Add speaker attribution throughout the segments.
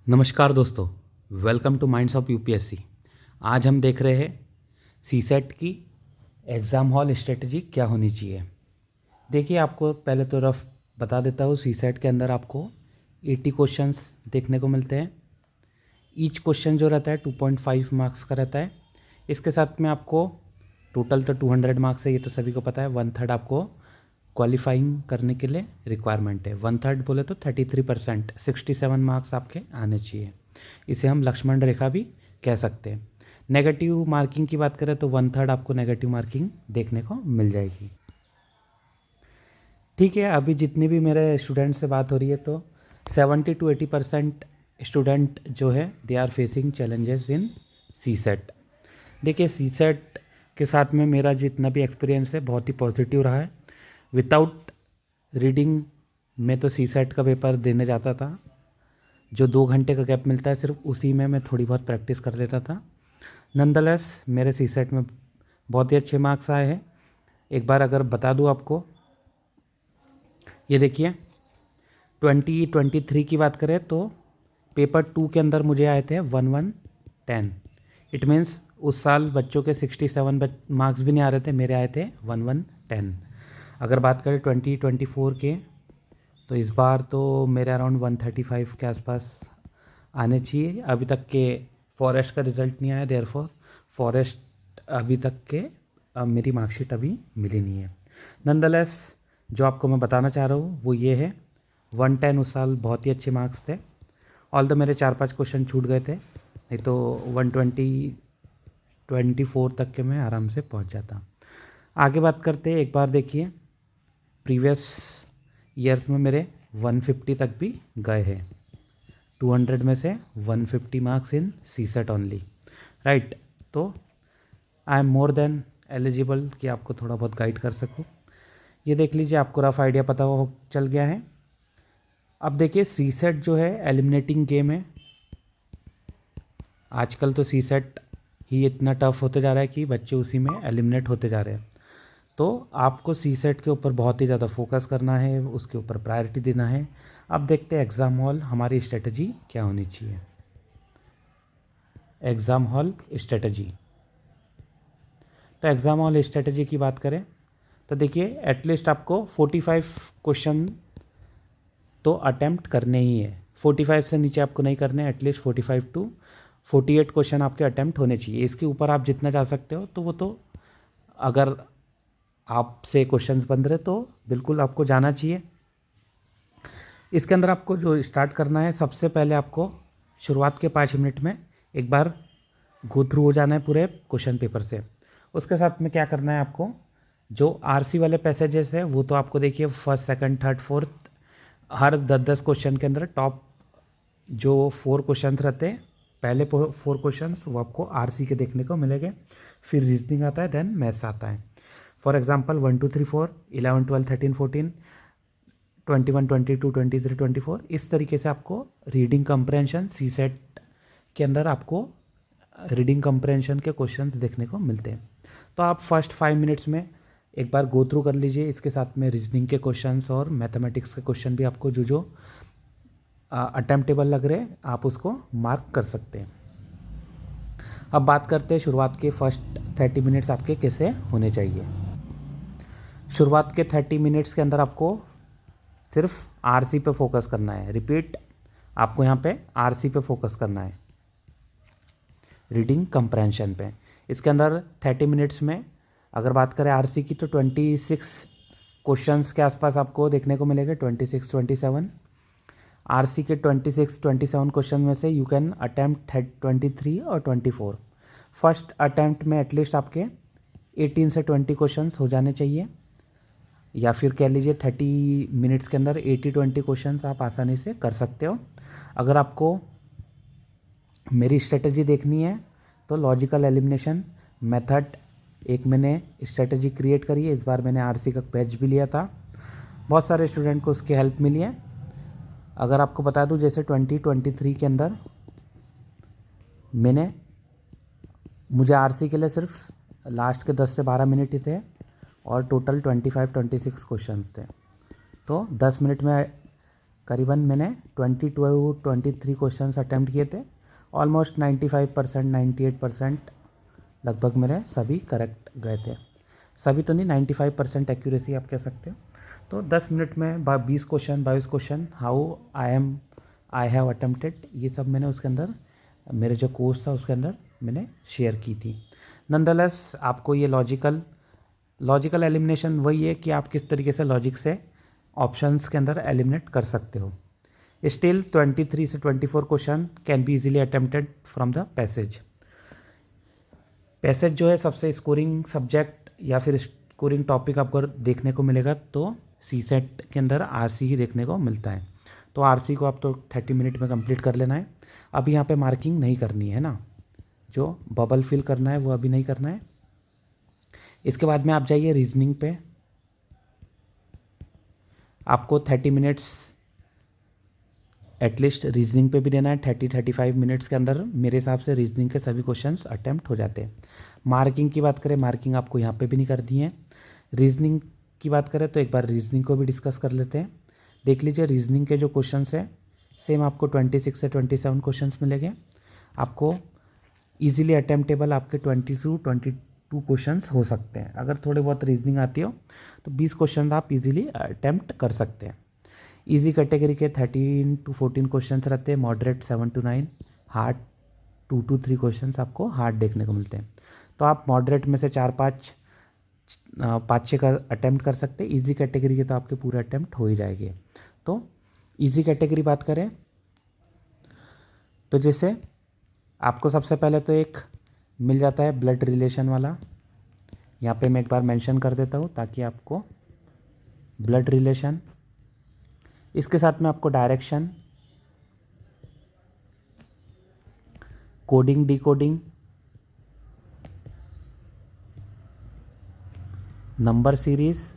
Speaker 1: नमस्कार दोस्तों, welcome two minds of UPSC. आज हम देख रहे हैं सीसेट की एग्ज़ाम हॉल स्ट्रेटजी क्या होनी चाहिए। देखिए, आपको पहले तो रफ बता देता हूँ। सीसेट के अंदर आपको 80 क्वेश्चंस देखने को मिलते हैं। ईच क्वेश्चन जो रहता है 2.5 मार्क्स का रहता है। इसके साथ में आपको टोटल तो 200 मार्क्स है, ये तो सभी को पता है। 1/3 आपको क्वालिफाइंग करने के लिए रिक्वायरमेंट है। 1/3 बोले तो 33%, 67 मार्क्स आपके आने चाहिए। इसे हम लक्ष्मण रेखा भी कह सकते हैं। नेगेटिव मार्किंग की बात करें तो 1/3 आपको नेगेटिव मार्किंग देखने को मिल जाएगी। ठीक है, अभी जितनी भी मेरे स्टूडेंट से बात हो रही है तो 70 to 80% स्टूडेंट जो है they are facing challenges in CSAT. देखिए, सीसेट के साथ में मेरा जितना भी एक्सपीरियंस है बहुत ही पॉजिटिव रहा है। विदाउट रीडिंग में तो सीसेट का पेपर देने जाता था। जो 2 घंटे का गैप मिलता है सिर्फ उसी में मैं थोड़ी बहुत प्रैक्टिस कर लेता था। नंदलेस मेरे सीसेट में बहुत ही अच्छे मार्क्स आए हैं। एक बार अगर बता दूं आपको, ये देखिए 2023 की बात करें तो पेपर 2 के अंदर मुझे आए थे 1110। इट मीन्स उस साल बच्चों के 67 मार्क्स भी नहीं आ रहे थे, मेरे आए थे 1110। अगर बात करें 2024 के तो इस बार तो मेरे अराउंड 135 के आसपास आने चाहिए। अभी तक के फॉरेस्ट का रिज़ल्ट नहीं आया, देयरफॉर फॉरेस्ट अभी तक के मेरी मार्कशीट अभी मिली नहीं है। नंदलेस जो आपको मैं बताना चाह रहा हूँ वो ये है, 110 उस साल बहुत ही अच्छे मार्क्स थे। ऑल द मेरे 4-5 क्वेश्चन छूट गए थे, नहीं तो 124 तक के मैं आराम से पहुँच जाता। आगे बात करते हैं। एक बार देखिए, प्रीवियस ईयर्स में मेरे 150 तक भी गए हैं। 200 में से 150 marks in CSAT only, right. तो I am more than eligible कि आपको थोड़ा बहुत गाइड कर सकूं। ये देख लीजिए, आपको रफ आइडिया पता हो चल गया है। अब देखिए, सीसेट जो है एलिमिनेटिंग गेम है। आजकल तो सीसेट ही इतना टफ होते जा रहा है कि बच्चे उसी में एलिमिनेट होते जा रहे हैं। तो आपको सीसेट के ऊपर बहुत ही ज़्यादा फोकस करना है, उसके ऊपर प्रायोरिटी देना है। अब देखते हैं एग्ज़ाम हॉल हमारी स्ट्रेटजी क्या होनी चाहिए। एग्ज़ाम हॉल स्ट्रेटजी, तो एग्ज़ाम हॉल स्ट्रेटजी की बात करें तो देखिए, एटलीस्ट आपको 45 क्वेश्चन तो अटैम्प्ट करने ही है। 45 से नीचे आपको नहीं करने, एटलीस्ट 45 to 48 क्वेश्चन आपके अटैम्प्ट होने चाहिए। इसके ऊपर आप जितना जा सकते हो तो वो तो अगर आपसे क्वेश्चंस बन रहे तो बिल्कुल आपको जाना चाहिए। इसके अंदर आपको जो स्टार्ट करना है, सबसे पहले आपको शुरुआत के 5 मिनट में एक बार गो थ्रू हो जाना है पूरे क्वेश्चन पेपर से। उसके साथ में क्या करना है आपको, जो आरसी वाले पैसेजेस है वो तो आपको देखिए फर्स्ट, सेकंड, थर्ड, फोर्थ हर 10-10 क्वेश्चन के अंदर टॉप जो 4 क्वेश्चन रहते हैं, पहले 4 क्वेश्चन वो आपको आरसी के देखने को मिलेंगे। फिर रीजनिंग आता है, देन मैथ्स आता है। फॉर एग्जांपल 1 2 3 4, 11 12 13 14, 21 22 23 24, इस तरीके से आपको रीडिंग कंप्रेंशन सीसेट के अंदर आपको रीडिंग कंप्रेंशन के क्वेश्चंस देखने को मिलते हैं। तो आप फर्स्ट 5 मिनट्स में एक बार गो थ्रू कर लीजिए। इसके साथ में रीजनिंग के क्वेश्चंस और मैथमेटिक्स के क्वेश्चन भी आपको जो जो अटेम्प्टेबल लग रहे हैं आप उसको मार्क कर सकते हैं। अब बात करते हैं शुरुआत के फर्स्ट 30 मिनट्स आपके कैसे होने चाहिए। शुरुआत के 30 मिनट्स के अंदर आपको सिर्फ आरसी पे फोकस करना है। रिपीट, आपको यहाँ पे आरसी पे फोकस करना है, रीडिंग कंप्रेंशन पे। इसके अंदर 30 मिनट्स में अगर बात करें आरसी की तो 26 क्वेश्चंस के आसपास आपको देखने को मिलेगा, 26 27। आरसी के 26 27 क्वेश्चन में से यू कैन अटैम्प्ट 23 और 24। फर्स्ट अटैम्प्ट में एटलीस्ट आपके 18 से 20 क्वेश्चंस हो जाने चाहिए, या फिर कह लीजिए 30 मिनट्स के अंदर 80-20 क्वेश्चंस आप आसानी से कर सकते हो। अगर आपको मेरी स्ट्रेटजी देखनी है तो लॉजिकल एलिमिनेशन मेथड एक मैंने स्ट्रेटजी क्रिएट करी है। इस बार मैंने आरसी का बैच भी लिया था, बहुत सारे स्टूडेंट को उसकी हेल्प मिली है। अगर आपको बता दूं, जैसे 2023 के अंदर मुझे आरसी के लिए सिर्फ लास्ट के 10 से 12 मिनट ही थे और टोटल 25-26 क्वेश्चंस थे। तो 10 मिनट में करीबन मैंने 23 क्वेश्चन अटैम्प्ट किए थे। ऑलमोस्ट 95% 98% लगभग मेरे सभी करेक्ट गए थे। सभी तो नहीं, 95% एक्यूरेसी आप कह सकते हो। तो 10 मिनट में 20 question 22 question how I have attempted, ये सब मैंने उसके अंदर मेरे जो कोर्स था उसके अंदर मैंने शेयर की थी। नंदलेस आपको ये लॉजिकल एलिमिनेशन वही है कि आप किस तरीके से लॉजिक से ऑप्शंस के अंदर एलिमिनेट कर सकते हो। स्टिल 23 से 24 question can be easily attempted from the passage. Passage जो है सबसे स्कोरिंग सब्जेक्ट या फिर स्कोरिंग टॉपिक आपको देखने को मिलेगा तो सी सेट के अंदर आरसी ही देखने को मिलता है। तो आरसी को आप तो 30 मिनट में कंप्लीट कर लेना है। अभी यहाँ पे मार्किंग नहीं करनी है ना, जो बबल फिल करना है वो अभी नहीं करना है। इसके बाद में आप जाइए रीजनिंग पे। आपको 30 मिनट्स एटलीस्ट रीजनिंग पे भी देना है। 35 मिनट्स के अंदर मेरे हिसाब से रीजनिंग के सभी क्वेश्चंस अटेम्प्ट हो जाते हैं। मार्किंग की बात करें, मार्किंग आपको यहाँ पे भी नहीं करनी है। रीजनिंग की बात करें तो एक बार रीजनिंग को भी डिस्कस कर लेते हैं। देख लीजिए रीजनिंग के जो क्वेश्चंस हैं सेम आपको 26 से 27 क्वेश्चंस मिलेंगे। आपको ईजिली अटेम्प्टेबल आपके 22 क्वेश्चंस हो सकते हैं। अगर थोड़े बहुत रीजनिंग आती हो तो 20 क्वेश्चन आप इजीली अटेम्प्ट कर सकते हैं। इजी कैटेगरी के 13 to 14 क्वेश्चंस रहते हैं, moderate 7 to 9, hard 2 to 3 questions आपको हार्ड देखने को मिलते हैं। तो आप मॉडरेट में से 5-6 का अटेम्प्ट कर सकते हैं। इजी कैटेगरी के तो आपके पूरे अटेम्प्ट हो ही जाएंगे। तो इजी कैटेगरी बात करें तो जैसे आपको सबसे पहले तो एक मिल जाता है ब्लड रिलेशन वाला। यहाँ पे मैं एक बार मेंशन कर देता हूँ ताकि आपको ब्लड रिलेशन, इसके साथ में आपको direction, coding decoding, number series,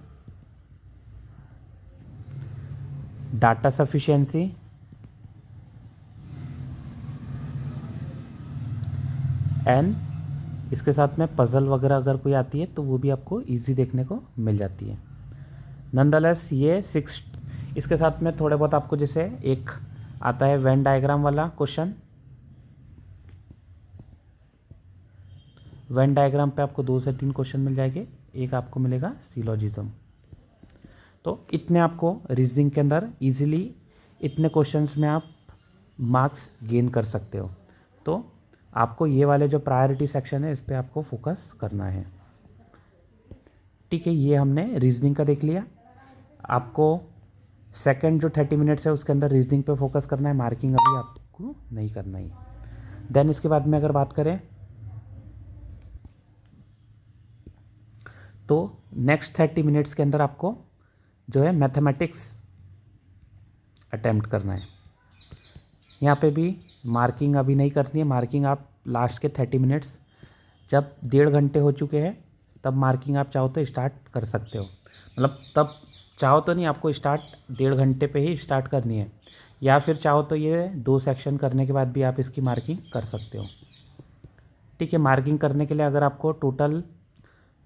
Speaker 1: data sufficiency, and इसके साथ में पजल वगैरह अगर कोई आती है तो वो भी आपको इजी देखने को मिल जाती है। नंदलेस ये 6, इसके साथ में थोड़े बहुत आपको जैसे एक आता है वेन डायग्राम वाला क्वेश्चन। वेन डायग्राम पे आपको 2 से 3 क्वेश्चन मिल जाएंगे। एक आपको मिलेगा सिलोजिज्म। तो इतने आपको रीजनिंग के अंदर इजीली इतने क्वेश्चंस में आप मार्क्स गेन कर सकते हो। तो आपको ये वाले जो प्रायोरिटी सेक्शन है इस पर आपको फोकस करना है। ठीक है, ये हमने रीजनिंग का देख लिया। आपको सेकंड जो 30 मिनट्स है उसके अंदर रीजनिंग पे फोकस करना है, मार्किंग अभी आपको नहीं करना ही। देन इसके बाद में अगर बात करें तो नेक्स्ट 30 मिनट्स के अंदर आपको जो है मैथमेटिक्स अटेम्प्ट करना है। यहाँ पे भी मार्किंग अभी नहीं करनी है। मार्किंग आप लास्ट के 30 मिनट्स जब 1.5 घंटे हो चुके हैं तब मार्किंग आप चाहो तो स्टार्ट कर सकते हो। मतलब तब चाहो तो नहीं, आपको स्टार्ट 1.5 घंटे पे ही स्टार्ट करनी है, या फिर चाहो तो ये 2 सेक्शन करने के बाद भी आप इसकी मार्किंग कर सकते हो। ठीक है, मार्किंग करने के लिए अगर आपको टोटल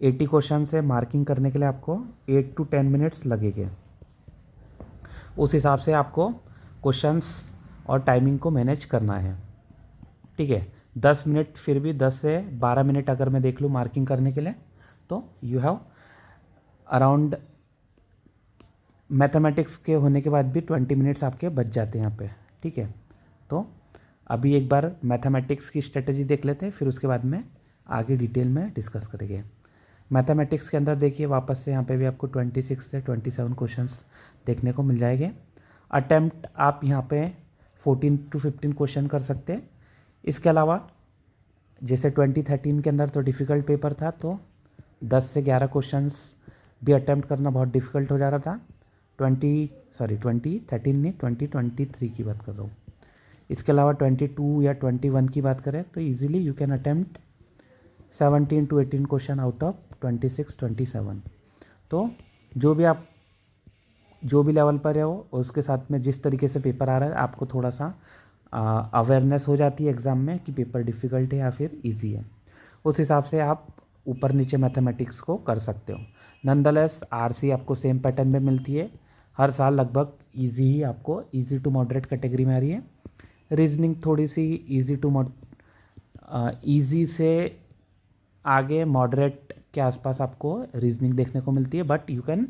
Speaker 1: 80 क्वेश्चन से मार्किंग करने के लिए आपको 8 to 10 मिनट्स लगेंगे। उस हिसाब से आपको क्वेश्चंस और टाइमिंग को मैनेज करना है। ठीक है, 10 मिनट, फिर भी 10 से 12 मिनट अगर मैं देख लूँ मार्किंग करने के लिए तो यू हैव अराउंड, मैथमेटिक्स के होने के बाद भी 20 मिनट्स आपके बच जाते हैं यहाँ पे। ठीक है, तो अभी एक बार मैथमेटिक्स की स्ट्रेटजी देख लेते हैं, फिर उसके बाद में आगे डिटेल में डिस्कस करेंगे। मैथमेटिक्स के अंदर देखिए वापस से यहाँ पे भी आपको 26 से 27 क्वेश्चंस देखने को मिल जाएंगे। अटेम्प्ट आप यहाँ पे 14 to 15 क्वेश्चन कर सकते हैं। इसके अलावा जैसे 2013 के अंदर तो डिफ़िकल्ट पेपर था तो 10 से 11 क्वेश्चंस भी अटेम्प्ट करना बहुत डिफ़िकल्ट हो जा रहा था। 2013 नहीं, 2023 की बात कर रहा हूँ। इसके अलावा 22 या 21 की बात करें तो easily you can attempt 17 to 18 question out of 26, 27। तो जो भी लेवल पर है वो उसके साथ में जिस तरीके से पेपर आ रहा है आपको थोड़ा सा अवेयरनेस हो जाती है एग्ज़ाम में कि पेपर डिफ़िकल्ट है या फिर इजी है। उस हिसाब से आप ऊपर नीचे मैथमेटिक्स को कर सकते हो। नंदलेस आरसी आपको सेम पैटर्न में मिलती है। हर साल लगभग इजी ही आपको इजी टू मॉडरेट कैटेगरी में आ रही है। रीजनिंग थोड़ी सी इजी से आगे मॉडरेट के आसपास आपको रीजनिंग देखने को मिलती है, but you can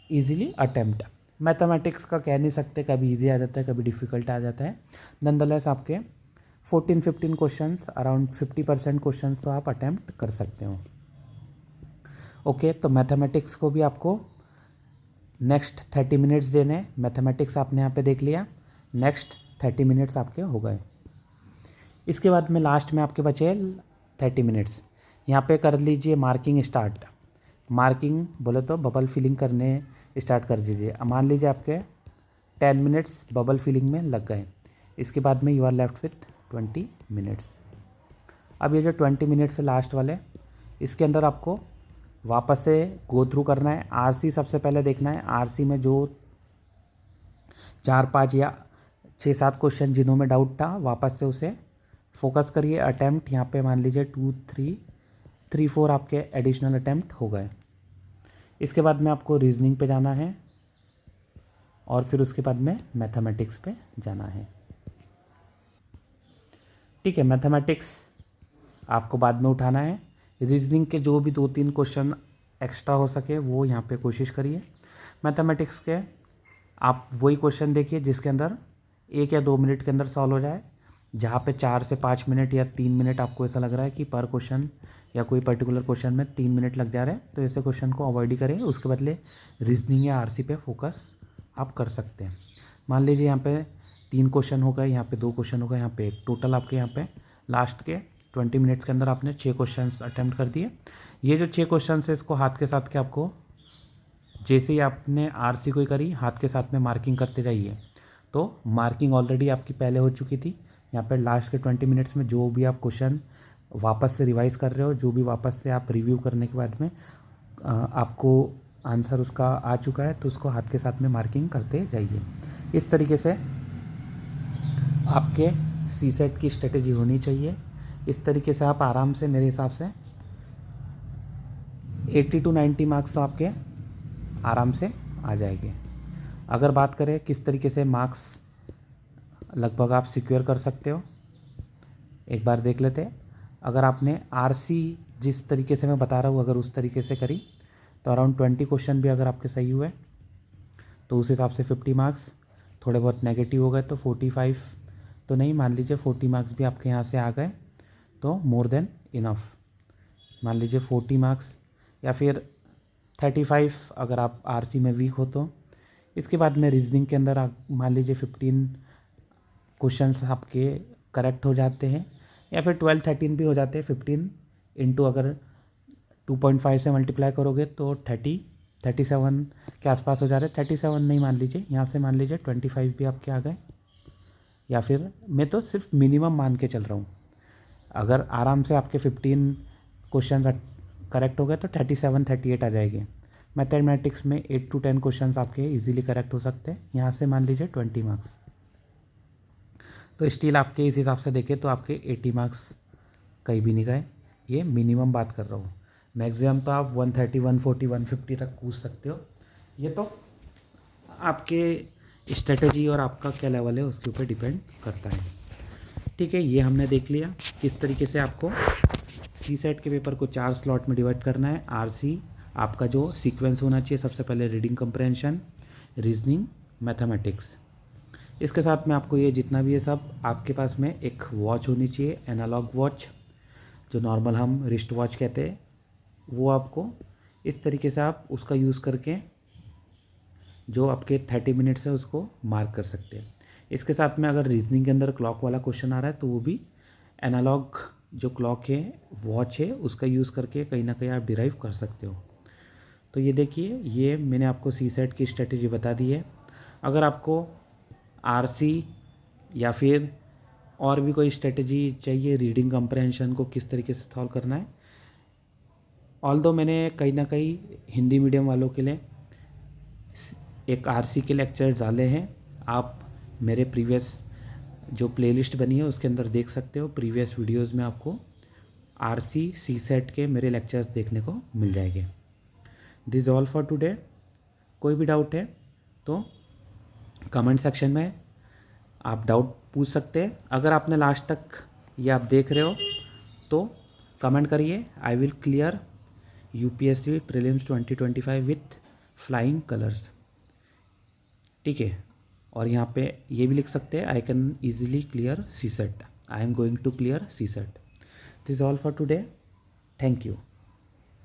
Speaker 1: easily attempt. Mathematics का कह नहीं सकते, कभी इजी आ जाता है कभी डिफ़िकल्ट आ जाता है। नंदलेस आपके 14-15 क्वेश्चंस, अराउंड 50% क्वेश्चंस तो आप अटेम्प्ट कर सकते हो। ओके, तो मैथमेटिक्स को भी आपको नेक्स्ट 30 मिनट्स देने। मैथमेटिक्स आपने यहाँ पे देख लिया, नेक्स्ट 30 मिनट्स आपके हो गए। इसके बाद में लास्ट में आपके बचे 30 मिनट्स। यहाँ पे कर लीजिए मार्किंग स्टार्ट। मार्किंग बोले तो बबल फिलिंग करने स्टार्ट कर दीजिए। मान लीजिए आपके 10 मिनट्स बबल फिलिंग में लग गए। इसके बाद में you are left with 20 minutes. अब ये जो 20 मिनट्स है लास्ट वाले, इसके अंदर आपको वापस से गो थ्रू करना है। आरसी सबसे पहले देखना है। आरसी में जो 4-5 या 6-7 क्वेश्चन जिन्हों में डाउट था, वापस से उसे फोकस करिए। अटैम्प्ट यहाँ पे मान लीजिए 2, 3, 4 आपके एडिशनल अटैम्प्ट हो गए। इसके बाद में आपको रीजनिंग पे जाना है और फिर उसके बाद में मैथमेटिक्स पे जाना है। ठीक है, मैथमेटिक्स आपको बाद में उठाना है। रीजनिंग के जो भी 2-3 क्वेश्चन एक्स्ट्रा हो सके वो यहाँ पे कोशिश करिए। मैथमेटिक्स के आप वही क्वेश्चन देखिए जिसके अंदर 1 या 2 मिनट के अंदर सॉल्व हो जाए। जहाँ पे 4 से 5 मिनट या 3 मिनट आपको ऐसा लग रहा है कि पर क्वेश्चन या कोई पर्टिकुलर क्वेश्चन में 3 मिनट लग जा रहे हैं, तो ऐसे क्वेश्चन को अवॉइड ही करें। उसके बदले रीजनिंग या आरसी पे फोकस आप कर सकते हैं। मान लीजिए यहाँ पे 3 क्वेश्चन हो गए, यहाँ पे 2 क्वेश्चन हो गए, यहाँ पे टोटल आपके यहाँ पे लास्ट के 20 मिनट्स के अंदर आपने 6 क्वेश्चन अटैम्प्ट कर दिए। ये जो 6 क्वेश्चन है इसको हाथ के साथ के आपको जैसे ही आपने आरसी कोई करी हाथ के साथ में मार्किंग करते जाइए। तो मार्किंग ऑलरेडी आपकी पहले हो चुकी थी। यहाँ पर लास्ट के 20 मिनट्स में जो भी आप क्वेश्चन वापस से रिवाइज कर रहे हो, जो भी वापस से आप रिव्यू करने के बाद में आपको आंसर उसका आ चुका है, तो उसको हाथ के साथ में मार्किंग करते जाइए। इस तरीके से आपके सीसेट की स्ट्रेटेजी होनी चाहिए। इस तरीके से आप आराम से मेरे हिसाब से 80 to 90 मार्क्स तो आपके आराम से आ जाएंगे। अगर बात करें किस तरीके से मार्क्स लगभग आप सिक्योर कर सकते हो, एक बार देख लेते हैं। अगर आपने आरसी जिस तरीके से मैं बता रहा हूँ अगर उस तरीके से करी तो अराउंड 20 क्वेश्चन भी अगर आपके सही हुए तो उस हिसाब से 50 मार्क्स। थोड़े बहुत नेगेटिव हो गए तो 45 तो नहीं, मान लीजिए 40 मार्क्स भी आपके यहाँ से आ गए तो मोर देन इनफ। मान लीजिए 40 मार्क्स या फिर 35 अगर आप आरसी में वीक हो तो। इसके बाद में रीजनिंग के अंदर मान लीजिए 15 क्वेश्चंस आपके करेक्ट हो जाते हैं या फिर 12-13 भी हो जाते हैं। 15 इंटू अगर 2.5 से मल्टीप्लाई करोगे तो 37 के आसपास हो जा रहे हैं। 37 नहीं मान लीजिए, यहाँ से मान लीजिए 25 भी आपके आ गए, या फिर मैं तो सिर्फ मिनिमम मान के चल रहा हूँ। अगर आराम से आपके 15 क्वेश्चन करेक्ट हो गए तो 37-38 आ जाएंगे। मैथमेटिक्स में 8 to 10 क्वेश्चन आपके इजीली करेक्ट हो सकते हैं। यहाँ से मान लीजिए 20 मार्क्स, तो स्टिल आपके इस हिसाब से देखें तो आपके 80 मार्क्स कहीं भी नहीं गए। ये मिनिमम बात कर रहा हूँ, मैक्सिमम तो आप 130, 140, 150 तक कूद सकते हो। ये तो आपके स्ट्रेटजी और आपका क्या लेवल है उसके ऊपर डिपेंड करता है। ठीक है, ये हमने देख लिया किस तरीके से आपको सीसेट के पेपर को 4 स्लॉट में डिवाइड करना है। आरसी आपका जो सीक्वेंस होना चाहिए, सबसे पहले रीडिंग कंप्रेhension, रीजनिंग, मैथमेटिक्स। इसके साथ में आपको ये जितना भी है सब आपके पास में एक वॉच होनी चाहिए, एनालॉग वॉच जो नॉर्मल हम रिस्ट वॉच कहते हैं। वो आपको इस तरीके से आप उसका यूज़ करके जो आपके 30 मिनट्स है उसको मार्क कर सकते हैं। इसके साथ में अगर रीजनिंग के अंदर क्लॉक वाला क्वेश्चन आ रहा है तो वो भी एनालॉग जो क्लॉक है, वॉच है, उसका यूज़ करके कहीं ना कहीं आप डिराइव कर सकते हो। तो ये देखिए, ये मैंने आपको सीसेट की स्ट्रेटेजी बता दी है। अगर आपको आरसी या फिर और भी कोई स्ट्रेटेजी चाहिए रीडिंग कंप्रेhension को किस तरीके से सॉल्व करना है, ऑल्दो मैंने कहीं ना कहीं हिंदी मीडियम वालों के लिए एक आरसी के लेक्चर डाले हैं। आप मेरे प्रीवियस जो प्लेलिस्ट बनी है उसके अंदर देख सकते हो। प्रीवियस वीडियोस में आपको आरसी सीसेट के मेरे लेक्चर्स देखने को मिल जाएंगे। This all for today. कोई भी डाउट है तो कमेंट सेक्शन में आप डाउट पूछ सकते हैं। अगर आपने लास्ट तक ये आप देख रहे हो तो कमेंट करिए, I will clear UPSC prelims 2025 with flying colours, ठीक है। और यहाँ पे ये भी लिख सकते हैं, I can easily clear CSAT, I am going to clear CSAT. This is all for today, thank you.